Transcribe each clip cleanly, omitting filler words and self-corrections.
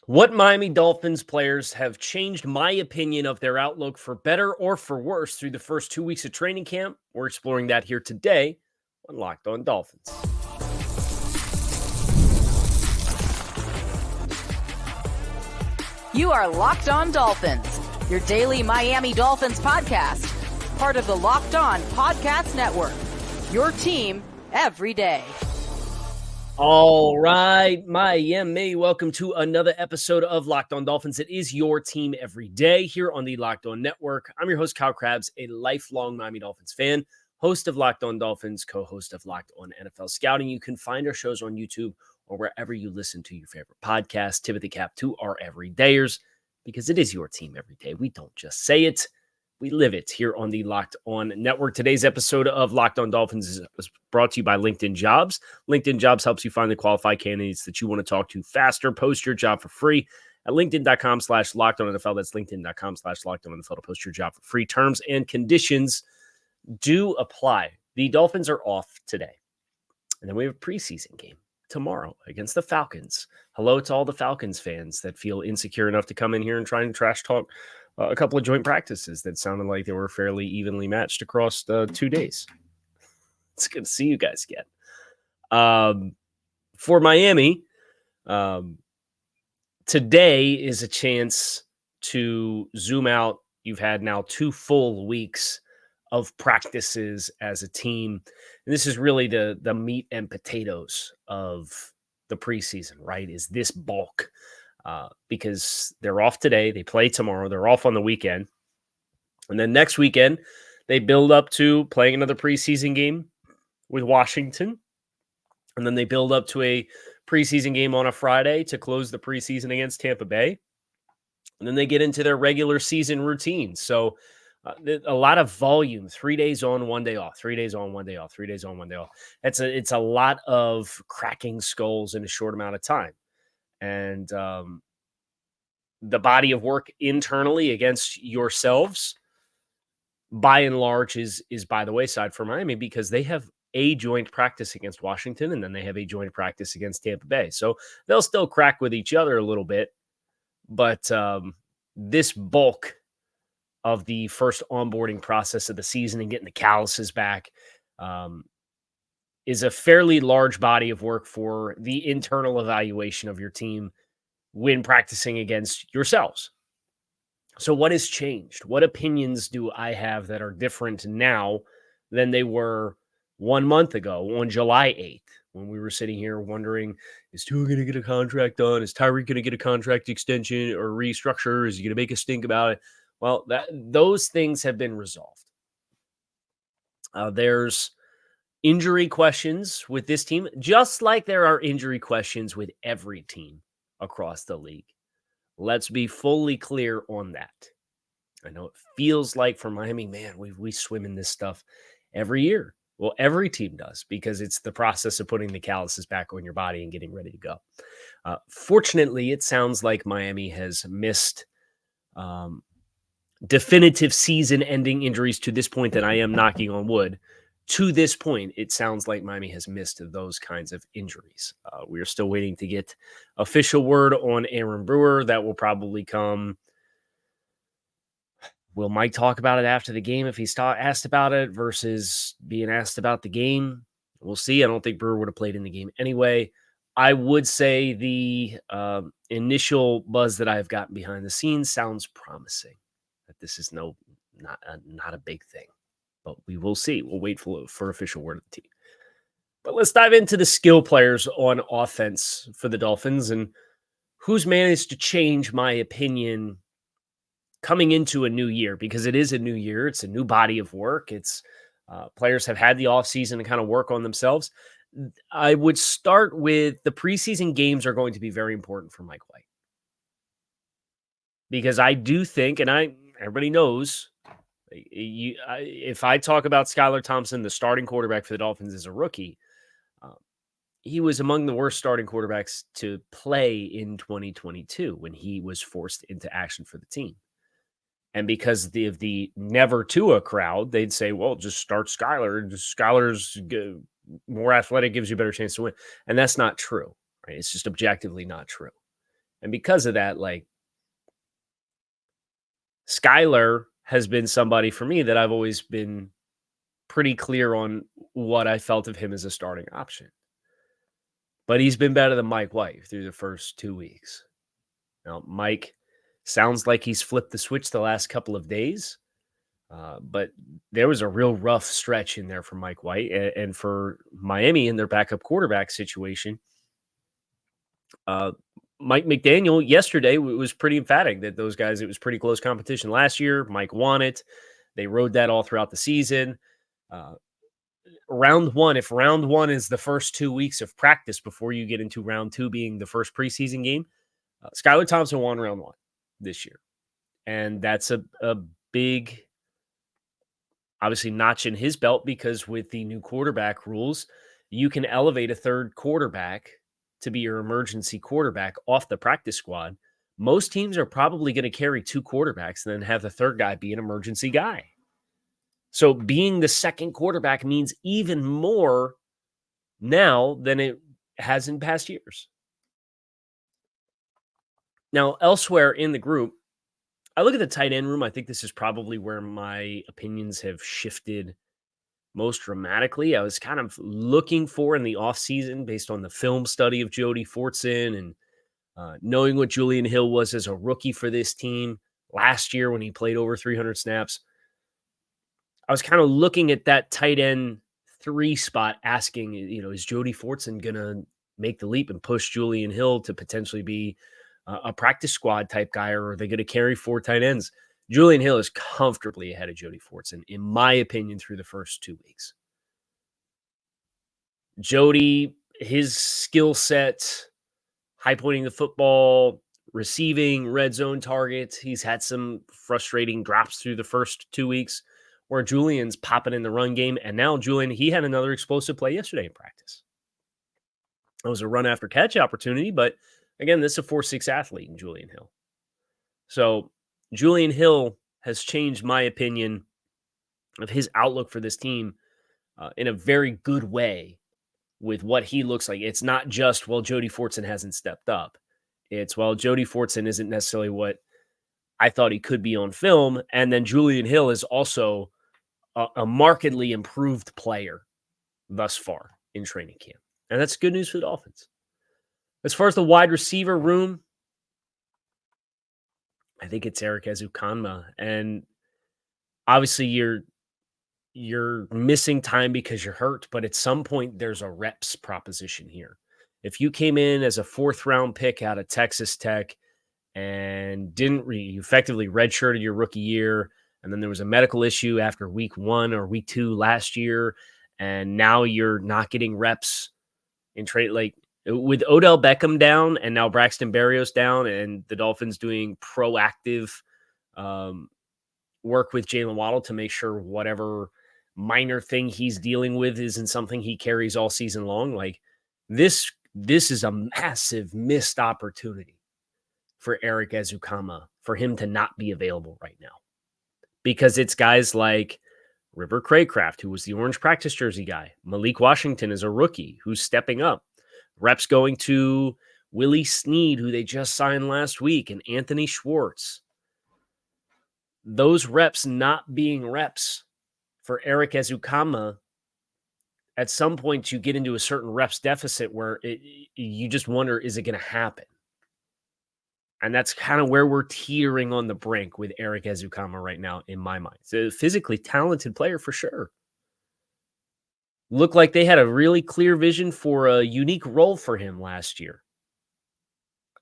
What Miami Dolphins players have changed my opinion of their outlook for better or for worse through the first 2 weeks of training camp? We're exploring that here today on Locked On Dolphins. You are Locked On Dolphins, your daily Miami Dolphins podcast, part of the Locked On Podcast Network, your team every day. All right, Miami, welcome to another episode of Locked On Dolphins. It is your team every day here on the Locked On Network. I'm your host, Kyle Krabs, a lifelong Miami Dolphins fan, host of Locked On Dolphins, co-host of Locked On NFL Scouting. You can find our shows on YouTube or wherever you listen to your favorite podcast. Tip of the cap to our everydayers, because it is your team every day. We don't just say it. We live it here on the Locked On Network. Today's episode of Locked On Dolphins is brought to you by LinkedIn Jobs. LinkedIn Jobs helps you find the qualified candidates that you want to talk to faster. Post your job for free at linkedin.com/LockedOnNFL. That's linkedin.com/LockedOnNFL to post your job for free. Terms and conditions do apply. The Dolphins are off today, and then we have a preseason game tomorrow against the Falcons. Hello to all the Falcons fans that feel insecure enough to come in here and try and trash talk a couple of joint practices that sounded like they were fairly evenly matched across 2 days. It's good to see you guys again. For Miami, today is a chance to zoom out. You've had now 2 full weeks of practices as a team. And this is really the meat and potatoes of the preseason, right? Is this bulk? Because they're off today. They play tomorrow. They're off on the weekend. And then next weekend, they build up to playing another preseason game with Washington. And then they build up to a preseason game on a Friday to close the preseason against Tampa Bay. And then they get into their regular season routine. So a lot of volume, 3 days on, 1 day off, 3 days on, 1 day off, 3 days on, 1 day off. It's a lot of cracking skulls in a short amount of time. And the body of work internally against yourselves, by and large, is by the wayside for Miami, because they have a joint practice against Washington, and then they have a joint practice against Tampa Bay. So they'll still crack with each other a little bit. But this bulk of the first onboarding process of the season and getting the calluses back is a fairly large body of work for the internal evaluation of your team when practicing against yourselves. So what has changed? What opinions do I have that are different now than they were 1 month ago on July 8th, when we were sitting here wondering, is Tua going to get a contract done? Is Tyreek going to get a contract extension or restructure? Is he going to make a stink about it? Well, those things have been resolved. There's injury questions with this team, just like there are injury questions with every team across the league. Let's be fully clear on that. I know it feels like for Miami, man, we swim in this stuff every year. Well, every team does, because it's the process of putting the calluses back on your body and getting ready to go. Fortunately, it sounds like Miami has missed definitive season-ending injuries to this point, that I am knocking on wood. To this point, it sounds like Miami has missed those kinds of injuries. We are still waiting to get official word on Aaron Brewer. That will probably come. Will Mike talk about it after the game if he's asked about it versus being asked about the game? We'll see. I don't think Brewer would have played in the game anyway. I would say the initial buzz that I've gotten behind the scenes sounds promising, that this is not a big thing. But we will see. We'll wait for official word of the team. But let's dive into the skill players on offense for the Dolphins and who's managed to change my opinion coming into a new year, because it is a new year. It's a new body of work. It's players have had the offseason to kind of work on themselves. I would start with the preseason games are going to be very important for Mike White, because I do think, and everybody knows, if I talk about Skylar Thompson, the starting quarterback for the Dolphins as a rookie, he was among the worst starting quarterbacks to play in 2022 when he was forced into action for the team. And because of the never Tua crowd, they'd say, well, just start Skylar. Skylar's more athletic, gives you a better chance to win. And that's not true, right? It's just objectively not true. And because of that, like, Skyler has been somebody for me that I've always been pretty clear on what I felt of him as a starting option. But he's been better than Mike White through the first 2 weeks. Now, Mike sounds like he's flipped the switch the last couple of days, but there was a real rough stretch in there for Mike White and for Miami in their backup quarterback situation. Mike McDaniel yesterday was pretty emphatic that those guys, it was pretty close competition last year. Mike won it. They rode that all throughout the season. Round one, if round one is the first 2 weeks of practice before you get into round two being the first preseason game, Skylar Thompson won round one this year. And that's a big, obviously, notch in his belt, because with the new quarterback rules, you can elevate a third quarterback to be your emergency quarterback off the practice squad. Most teams are probably going to carry two quarterbacks and then have the third guy be an emergency guy. So being the second quarterback means even more now than it has in past years. Now, elsewhere in the group, I look at the tight end room. I think this is probably where my opinions have shifted most dramatically. I was kind of looking for in the offseason, based on the film study of Jody Fortson and knowing what Julian Hill was as a rookie for this team last year when he played over 300 snaps. I was kind of looking at that tight end 3 spot, asking, is Jody Fortson going to make the leap and push Julian Hill to potentially be a practice squad type guy, or are they going to carry 4 tight ends? Julian Hill is comfortably ahead of Jody Fortson, in my opinion, through the first 2 weeks. Jody, his skill set, high pointing the football, receiving, red zone targets, he's had some frustrating drops through the first 2 weeks, where Julian's popping in the run game. And now Julian, he had another explosive play yesterday in practice. It was a run after catch opportunity, but again, this is a 4.6 athlete in Julian Hill. So Julian Hill has changed my opinion of his outlook for this team in a very good way with what he looks like. It's not just, well, Jody Fortson hasn't stepped up. It's, well, Jody Fortson isn't necessarily what I thought he could be on film. And then Julian Hill is also a markedly improved player thus far in training camp. And that's good news for the Dolphins. As far as the wide receiver room, I think it's Eric Ezukanma. And obviously you're missing time because you're hurt, but at some point there's a reps proposition here. If you came in as a 4th round pick out of Texas Tech and you effectively redshirted your rookie year, and then there was a medical issue after week 1 or week 2 last year, and now you're not getting reps in trade, like with Odell Beckham down and now Braxton Berrios down, and the Dolphins doing proactive work with Jalen Waddle to make sure whatever minor thing he's dealing with isn't something he carries all season long. Like this is a massive missed opportunity for Eric Ezukanma, for him to not be available right now, because it's guys like River Craycraft, who was the orange practice jersey guy. Malik Washington is a rookie who's stepping up. Reps going to Willie Snead, who they just signed last week, and Anthony Schwartz. Those reps not being reps for Eric Ezukanma, at some point you get into a certain reps deficit where you just wonder, is it going to happen? And that's kind of where we're teetering on the brink with Eric Ezukanma right now, in my mind. He's a physically talented player for sure. Looked like they had a really clear vision for a unique role for him last year.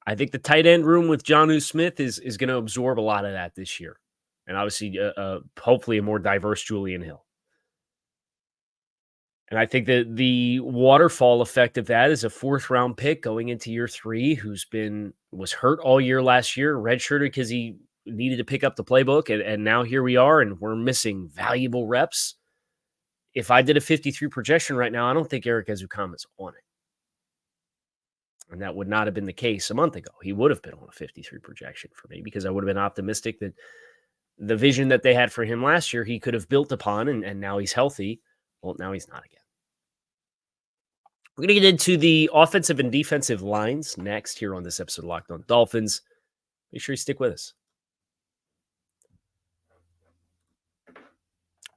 I think the tight end room with Jonnu Smith is going to absorb a lot of that this year. And obviously, hopefully a more diverse Julian Hill. And I think that the waterfall effect of that is a 4th round pick going into year 3 was hurt all year last year, redshirted because he needed to pick up the playbook. And now here we are, and we're missing valuable reps. If I did a 53 projection right now, I don't think Eric Ezukanma is on it. And that would not have been the case a month ago. He would have been on a 53 projection for me, because I would have been optimistic that the vision that they had for him last year, he could have built upon, and now he's healthy. Well, now he's not again. We're going to get into the offensive and defensive lines next here on this episode of Locked On Dolphins. Make sure you stick with us.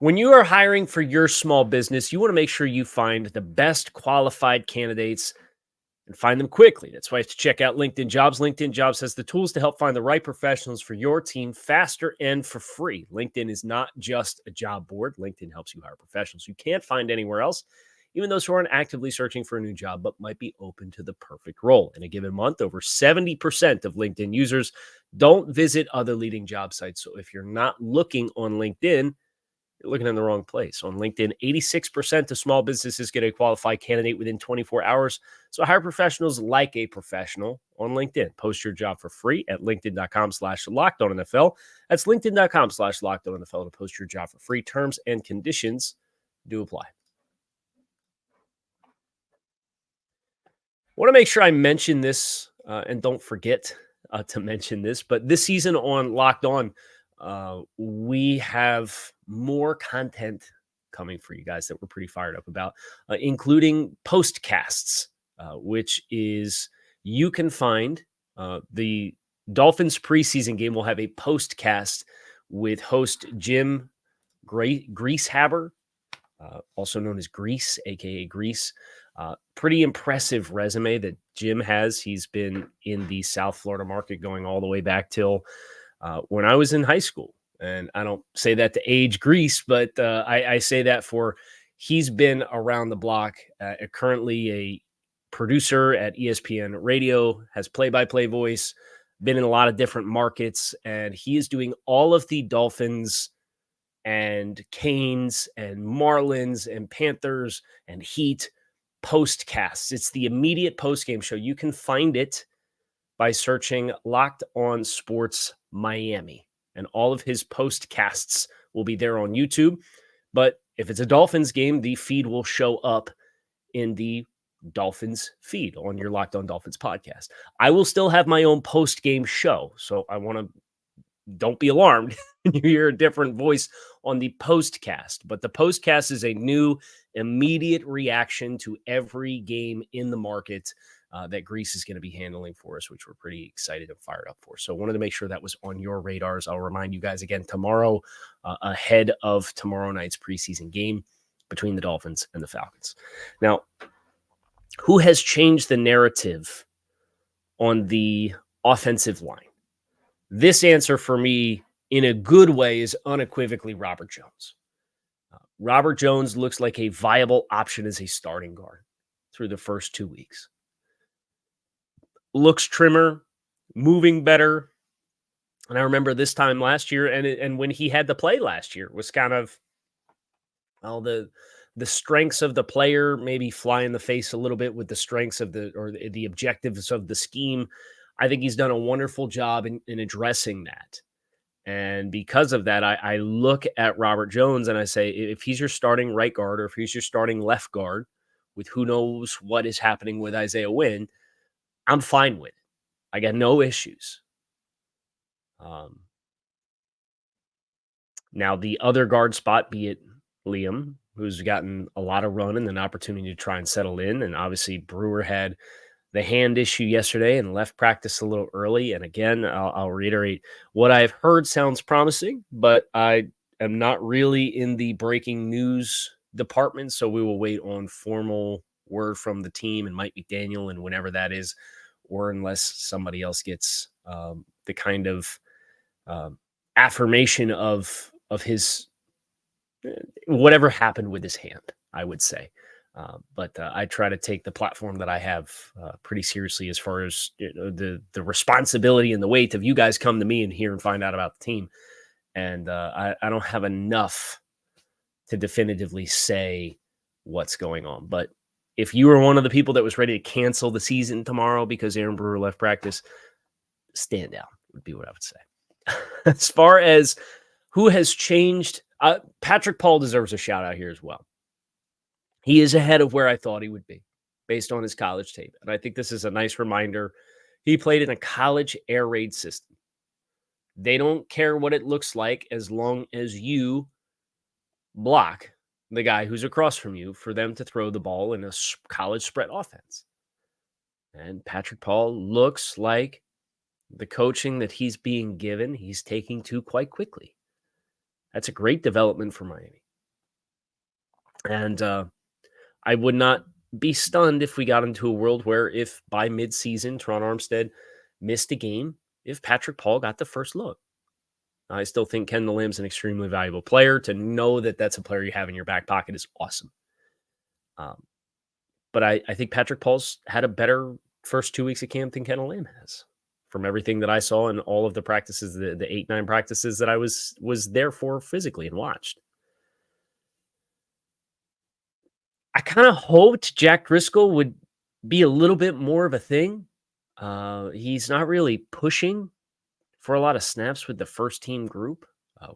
When you are hiring for your small business, you want to make sure you find the best qualified candidates and find them quickly. That's why you have to check out LinkedIn Jobs. LinkedIn Jobs has the tools to help find the right professionals for your team faster and for free. LinkedIn is not just a job board. LinkedIn helps you hire professionals you can't find anywhere else, even those who aren't actively searching for a new job but might be open to the perfect role. In a given month, over 70% of LinkedIn users don't visit other leading job sites. So if you're not looking on LinkedIn, you're looking in the wrong place. On LinkedIn, 86% of small businesses get a qualified candidate within 24 hours. So hire professionals like a professional on LinkedIn. Post your job for free at linkedin.com/LockedOnNFL. That's linkedin.com/LockedOnNFL to post your job for free. Terms and conditions do apply. I want to make sure I mention this and don't forget to mention this, but this season on Locked On, we have more content coming for you guys that we're pretty fired up about, including postcasts, which is you can find the Dolphins preseason game. Will have a postcast with host Jim Greasehaber, also known as Grease, aka Grease. Pretty impressive resume that Jim has. He's been in the South Florida market going all the way back till when I was in high school. And I don't say that to age Grease, but I say that for he's been around the block, currently a producer at ESPN Radio, has play-by-play voice, been in a lot of different markets, and he is doing all of the Dolphins and Canes and Marlins and Panthers and Heat postcasts. It's the immediate postgame show. You can find it by searching Locked On Sports Miami, and all of his postcasts will be there on YouTube. But if it's a Dolphins game, the feed will show up in the Dolphins feed on your Locked On Dolphins podcast. I will still have my own post-game show, so don't be alarmed. You hear a different voice on the postcast, but the postcast is a new immediate reaction to every game in the market that Grease is going to be handling for us, which we're pretty excited and fired up for. So wanted to make sure that was on your radars. I'll remind you guys again tomorrow, ahead of tomorrow night's preseason game between the Dolphins and the Falcons. Now, who has changed the narrative on the offensive line? This answer for me, in a good way, is unequivocally Robert Jones. Robert Jones looks like a viable option as a starting guard through the first 2 weeks. Looks trimmer, moving better. And I remember this time last year, and when he had to play last year, was kind of, well, the strengths of the player maybe fly in the face a little bit with the strengths of the objectives of the scheme. I think he's done a wonderful job in addressing that. And because of that, I look at Robert Jones and I say, if he's your starting right guard or if he's your starting left guard with who knows what is happening with Isaiah Wynn, I'm fine with it. I got no issues. Now, the other guard spot, be it Liam, who's gotten a lot of run and an opportunity to try and settle in, and obviously Brewer had the hand issue yesterday and left practice a little early. And again, I'll reiterate, what I've heard sounds promising, but I am not really in the breaking news department. So we will wait on formal word from the team and Mike McDaniel and whenever that is, or unless somebody else gets the kind of affirmation of his whatever happened with his hand, I would say. But I try to take the platform that I have pretty seriously as far as the responsibility and the weight of you guys come to me and hear and find out about the team. And I don't have enough to definitively say what's going on. But if you were one of the people that was ready to cancel the season tomorrow because Aaron Brewer left practice, stand down would be what I would say. As far as who has changed, Patrick Paul deserves a shout out here as well. He is ahead of where I thought he would be based on his college tape. And I think this is a nice reminder. He played in a college air raid system. They don't care what it looks like as long as you block the guy who's across from you for them to throw the ball in a college spread offense. And Patrick Paul looks like the coaching that he's being given, he's taking to quite quickly. That's a great development for Miami. And I would not be stunned if we got into a world where if by midseason Teron Armstead missed a game, if Patrick Paul got the first look. I still think Kendall Lamb's an extremely valuable player. To know that that's a player you have in your back pocket is awesome. But I think Patrick Paul's had a better first 2 weeks of camp than Kendall Lamb has, from everything that I saw in all of the practices, the 8-9 practices that I was there for physically and watched. I kind of hoped Jack Driscoll would be a little bit more of a thing. He's not really pushing for a lot of snaps with the first team group.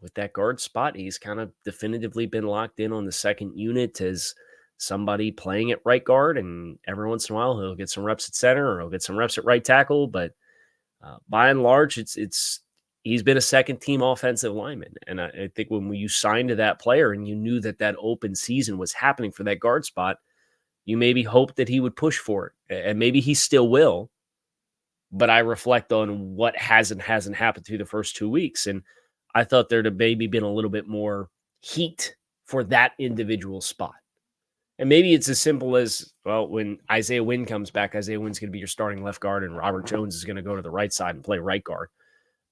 With that guard spot, he's kind of definitively been locked in on the second unit as somebody playing at right guard, and every once in a while he'll get some reps at center or he'll get some reps at right tackle. But by and large, he's been a second team offensive lineman. And I think when you signed to that player and you knew that that open season was happening for that guard spot, you maybe hoped that he would push for it, and maybe he still will. But I reflect on what hasn't happened through the first 2 weeks, and I thought there'd have maybe been a little bit more heat for that individual spot. And maybe it's as simple as, well, when Isaiah Wynn comes back, Isaiah Wynn's going to be your starting left guard, and Robert Jones is going to go to the right side and play right guard.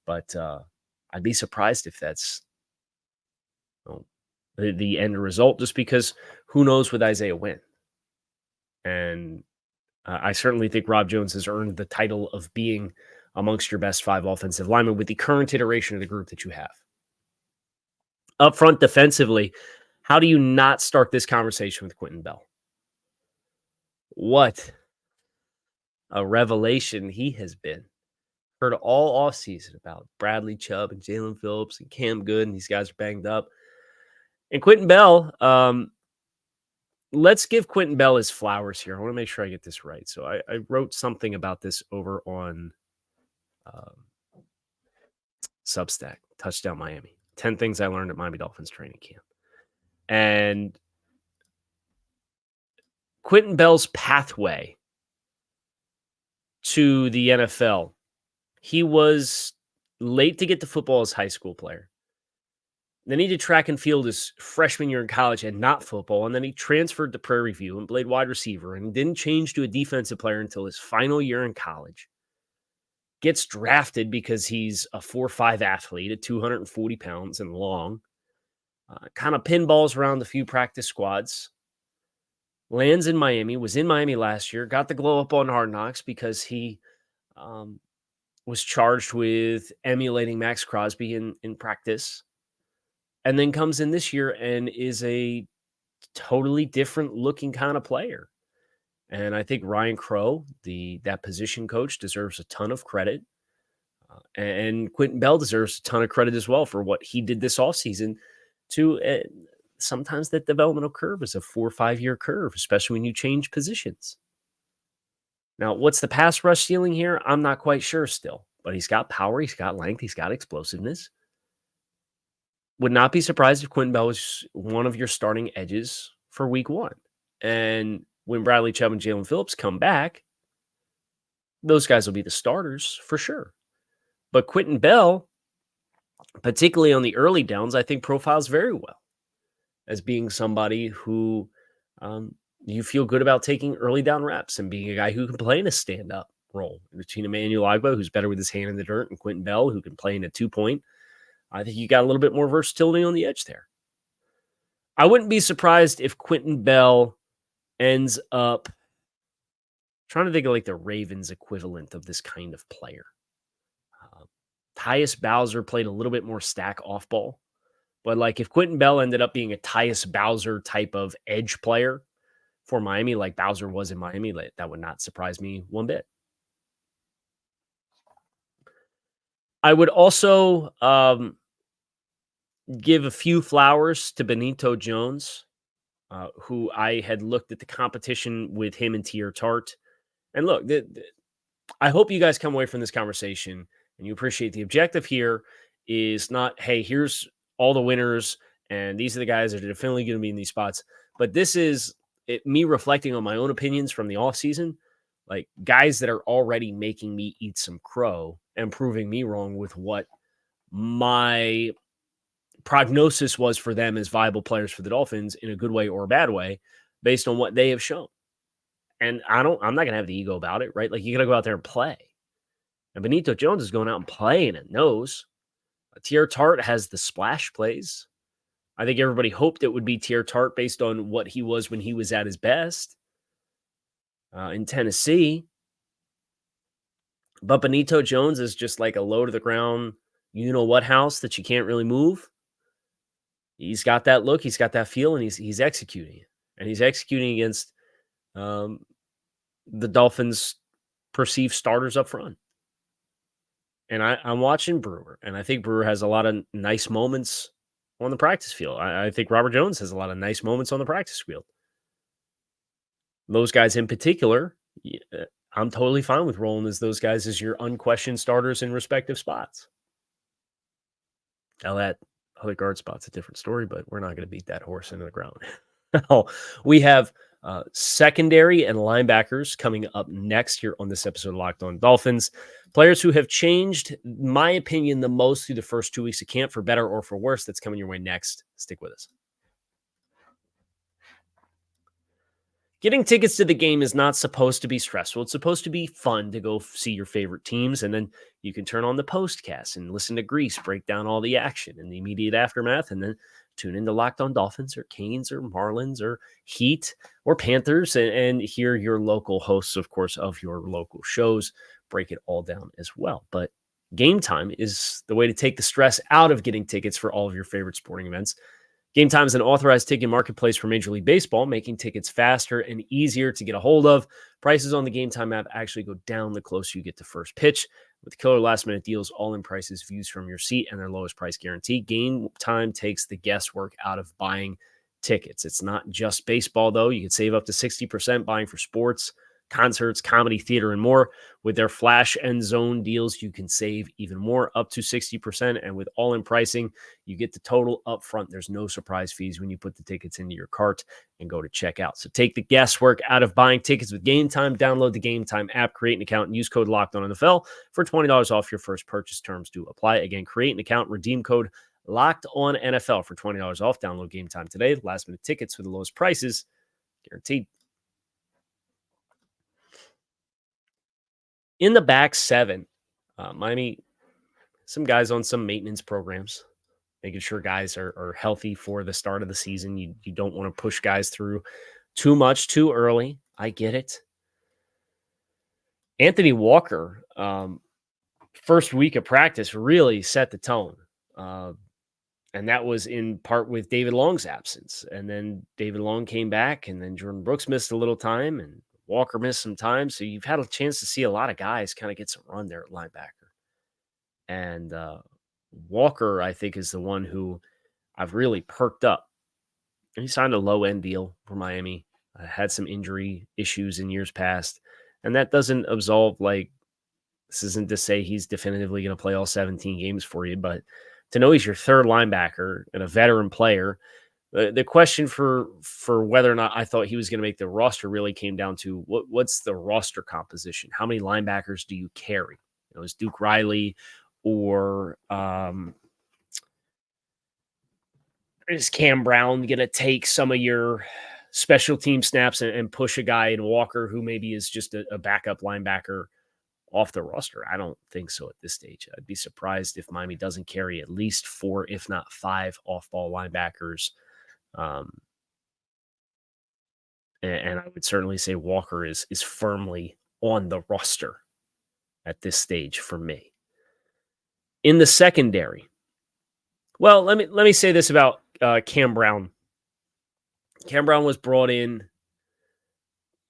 But I'd be surprised if that's the end result, just because who knows with Isaiah Wynn. And I certainly think Rob Jones has earned the title of being amongst your best 5 offensive linemen with the current iteration of the group that you have. Up front defensively, how do you not start this conversation with Quentin Bell? What a revelation he has been. Heard all offseason about Bradley Chubb and Jalen Phillips and Cam Good, and these guys are banged up. And Quentin Bell, let's give Quentin Bell his flowers here. I want to make sure I get this right. So I wrote something about this over on Substack, Touchdown Miami. 10 things I learned at Miami Dolphins training camp. And Quentin Bell's pathway to the NFL, he was late to get to football as a high school player. Then he did track and field his freshman year in college and not football. And then he transferred to Prairie View and played wide receiver and didn't change to a defensive player until his final year in college. Gets drafted because he's a 4'5" athlete at 240 pounds and long. Kind of pinballs around a few practice squads. Lands in Miami, was in Miami last year, got the glow up on Hard Knocks because he was charged with emulating Max Crosby in practice. And then comes in this year and is a totally different looking kind of player. And I think Ryan Crow, that position coach, deserves a ton of credit. And Quentin Bell deserves a ton of credit as well for what he did this offseason to sometimes that developmental curve is a 4 or 5 year curve, especially when you change positions. Now, what's the pass rush ceiling here? I'm not quite sure still, but he's got power, he's got length, he's got explosiveness. Would not be surprised if Quentin Bell was one of your starting edges for week 1. And when Bradley Chubb and Jalen Phillips come back, those guys will be the starters for sure. But Quentin Bell, particularly on the early downs, I think profiles very well as being somebody who you feel good about taking early down reps and being a guy who can play in a stand-up role. Between Emmanuel Ogbah, who's better with his hand in the dirt, and Quentin Bell, who can play in a 2-point, I think you got a little bit more versatility on the edge there. I wouldn't be surprised if Quentin Bell ends up trying to think of like the Ravens equivalent of this kind of player. Tyus Bowser played a little bit more stack off ball, but like if Quentin Bell ended up being a Tyus Bowser type of edge player for Miami, like Bowser was in Miami, that would not surprise me one bit. I would also give a few flowers to Benito Jones, who I had looked at the competition with him and Tier Tart. And look, I hope you guys come away from this conversation and you appreciate the objective here is not, hey, here's all the winners And these are the guys that are definitely going to be in these spots. But this is me reflecting on my own opinions from the offseason, like guys that are already making me eat some crow and proving me wrong with what my prognosis was for them as viable players for the Dolphins in a good way or a bad way based on what they have shown. And I'm not going to have the ego about it, right? Like you got to go out there and play. And Benito Jones is going out and playing and knows. Tier Tart has the splash plays. I think everybody hoped it would be Tier Tart based on what he was when he was at his best in Tennessee. But Benito Jones is just like a low to the ground, you-know-what house that you can't really move. He's got that look, he's got that feel, and he's executing it. And he's executing against the Dolphins' perceived starters up front. And I'm watching Brewer, and I think Brewer has a lot of nice moments on the practice field. I think Robert Jones has a lot of nice moments on the practice field. Those guys in particular, I'm totally fine with rolling as those guys as your unquestioned starters in respective spots. Now that other guard spot's a different story, but we're not going to beat that horse into the ground. We have secondary and linebackers coming up next here on this episode of Locked On Dolphins. Players who have changed, my opinion, the most through the first 2 weeks of camp, for better or for worse. That's coming your way next. Stick with us. Getting tickets to the game is not supposed to be stressful. It's supposed to be fun to go see your favorite teams, and then you can turn on the postcast and listen to Grease break down all the action and the immediate aftermath, and then tune into Locked On Dolphins or Canes or Marlins or Heat or Panthers and hear your local hosts, of course, of your local shows break it all down as well. But Gametime is the way to take the stress out of getting tickets for all of your favorite sporting events. Gametime is an authorized ticket marketplace for Major League Baseball, making tickets faster and easier to get a hold of. Prices on the Gametime app actually go down the closer you get to first pitch. With killer last-minute deals, all-in prices, views from your seat, and their lowest price guarantee, Gametime takes the guesswork out of buying tickets. It's not just baseball, though. You can save up to 60% buying for sports, concerts, comedy, theater, and more. With their flash and zone deals, you can save even more, up to 60%. And with all-in pricing, you get the total up front. There's no surprise fees when you put the tickets into your cart and go to checkout. So take the guesswork out of buying tickets with Gametime. Download the Gametime app, create an account, and use code LOCKEDONNFL for $20 off your first purchase. Terms do apply. Again, create an account, redeem code LOCKEDONNFL for $20 off. Download Gametime today. Last-minute tickets for the lowest prices, guaranteed. In the back seven, Miami, some guys on some maintenance programs, making sure guys are healthy for the start of the season. You don't want to push guys through too much too early. I get it. Anthony Walker, first week of practice, really set the tone. And that was in part with David Long's absence. And then David Long came back, and then Jordan Brooks missed a little time, and Walker missed some time. So you've had a chance to see a lot of guys kind of get some run there at linebacker. And Walker, I think, is the one who I've really perked up. And he signed a low-end deal for Miami. Had some injury issues in years past. And that doesn't absolve, like, this isn't to say he's definitively going to play all 17 games for you, but to know he's your third linebacker and a veteran player, the question for whether or not I thought he was going to make the roster really came down to what's the roster composition? How many linebackers do you carry? Is Duke Riley or is Cam Brown going to take some of your special team snaps and push a guy in Walker who maybe is just a backup linebacker off the roster? I don't think so at this stage. I'd be surprised if Miami doesn't carry at least 4, if not 5 off-ball linebackers. And I would certainly say Walker is firmly on the roster at this stage for me. In the secondary, well, let me say this about Cam Brown. Cam Brown was brought in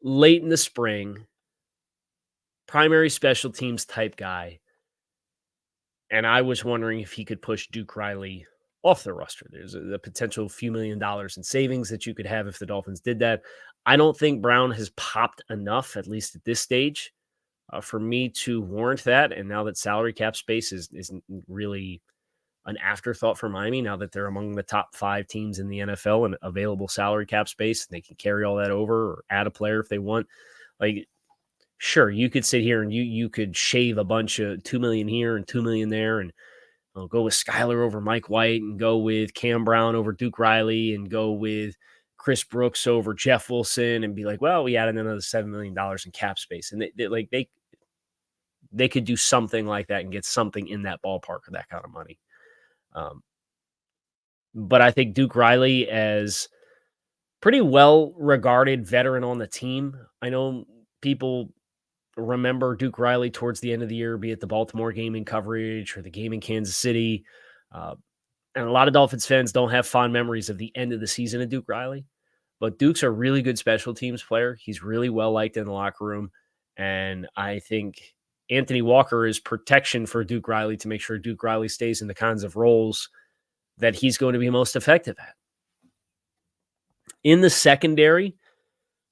late in the spring, primary special teams type guy, and I was wondering if he could push Duke Riley off the roster. There's a potential few $1 million in savings that you could have if the Dolphins did that. I don't think Brown has popped enough, at least at this stage, for me to warrant that. And now that salary cap space isn't really an afterthought for Miami now that they're among the top 5 teams in the NFL and available salary cap space. And they can carry all that over or add a player if they want. Like, sure, you could sit here and you could shave a bunch of $2 million here and $2 million there, and go with Skyler over Mike White, and go with Cam Brown over Duke Riley, and go with Chris Brooks over Jeff Wilson, and be like, well, we added another $7 million in cap space. And they could do something like that and get something in that ballpark of that kind of money. But I think Duke Riley, as pretty well regarded veteran on the team, I know people remember Duke Riley towards the end of the year, be it the Baltimore game in coverage or the game in Kansas City. And a lot of Dolphins fans don't have fond memories of the end of the season of Duke Riley, but Duke's a really good special teams player. He's really well liked in the locker room. And I think Anthony Walker is protection for Duke Riley to make sure Duke Riley stays in the kinds of roles that he's going to be most effective at. In the secondary,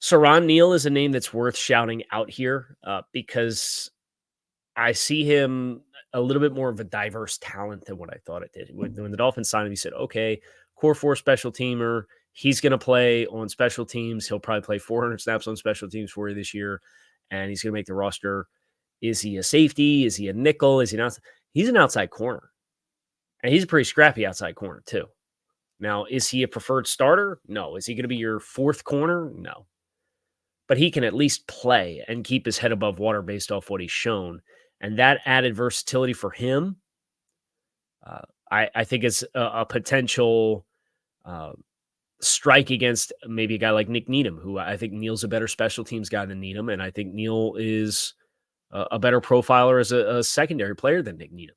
Saron Neal is a name that's worth shouting out here because I see him a little bit more of a diverse talent than what I thought it did. When the Dolphins signed him, he said, okay, core 4 special teamer. He's going to play on special teams. He'll probably play 400 snaps on special teams for you this year, and he's going to make the roster. Is he a safety? Is he a nickel? Is he not? He's an outside corner, and he's a pretty scrappy outside corner too. Now, is he a preferred starter? No. Is he going to be your 4th corner? No. But he can at least play and keep his head above water based off what he's shown. And that added versatility for him, I think is a potential strike against maybe a guy like Nick Needham, who I think Neal's a better special teams guy than Needham. And I think Neal is a better profiler as a secondary player than Nick Needham,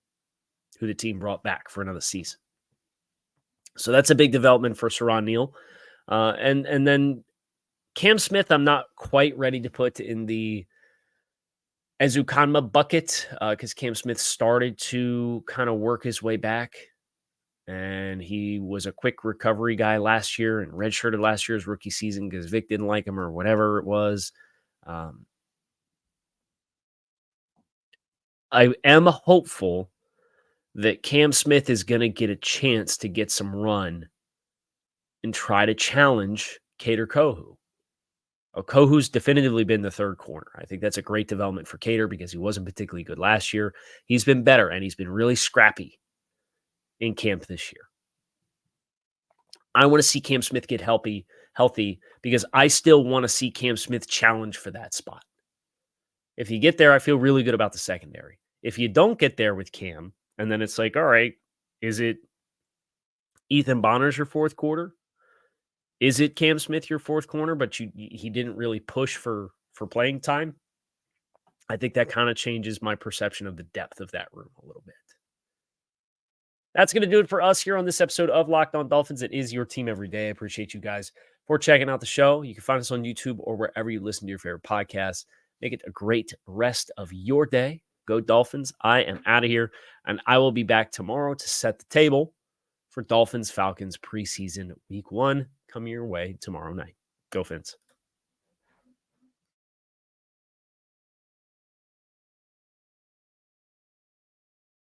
who the team brought back for another season. So that's a big development for Saron Neal. And then Cam Smith, I'm not quite ready to put in the Ezukanma bucket because Cam Smith started to kind of work his way back. And he was a quick recovery guy last year and redshirted last year's rookie season because Vic didn't like him or whatever it was. I am hopeful that Cam Smith is going to get a chance to get some run and try to challenge Kader Kohou. Kohu's definitively been the 3rd corner. I think that's a great development for Kader because he wasn't particularly good last year. He's been better, and he's been really scrappy in camp this year. I want to see Cam Smith get healthy because I still want to see Cam Smith challenge for that spot. If you get there, I feel really good about the secondary. If you don't get there with Cam, and then it's like, all right, is it Ethan Bonner's your 4th quarter? Is it Cam Smith your 4th corner, but he didn't really push for playing time? I think that kind of changes my perception of the depth of that room a little bit. That's going to do it for us here on this episode of Locked On Dolphins. It is your team every day. I appreciate you guys for checking out the show. You can find us on YouTube or wherever you listen to your favorite podcasts. Make it a great rest of your day. Go Dolphins. I am out of here, and I will be back tomorrow to set the table for Dolphins-Falcons preseason week 1 coming your way tomorrow night. Go Fins.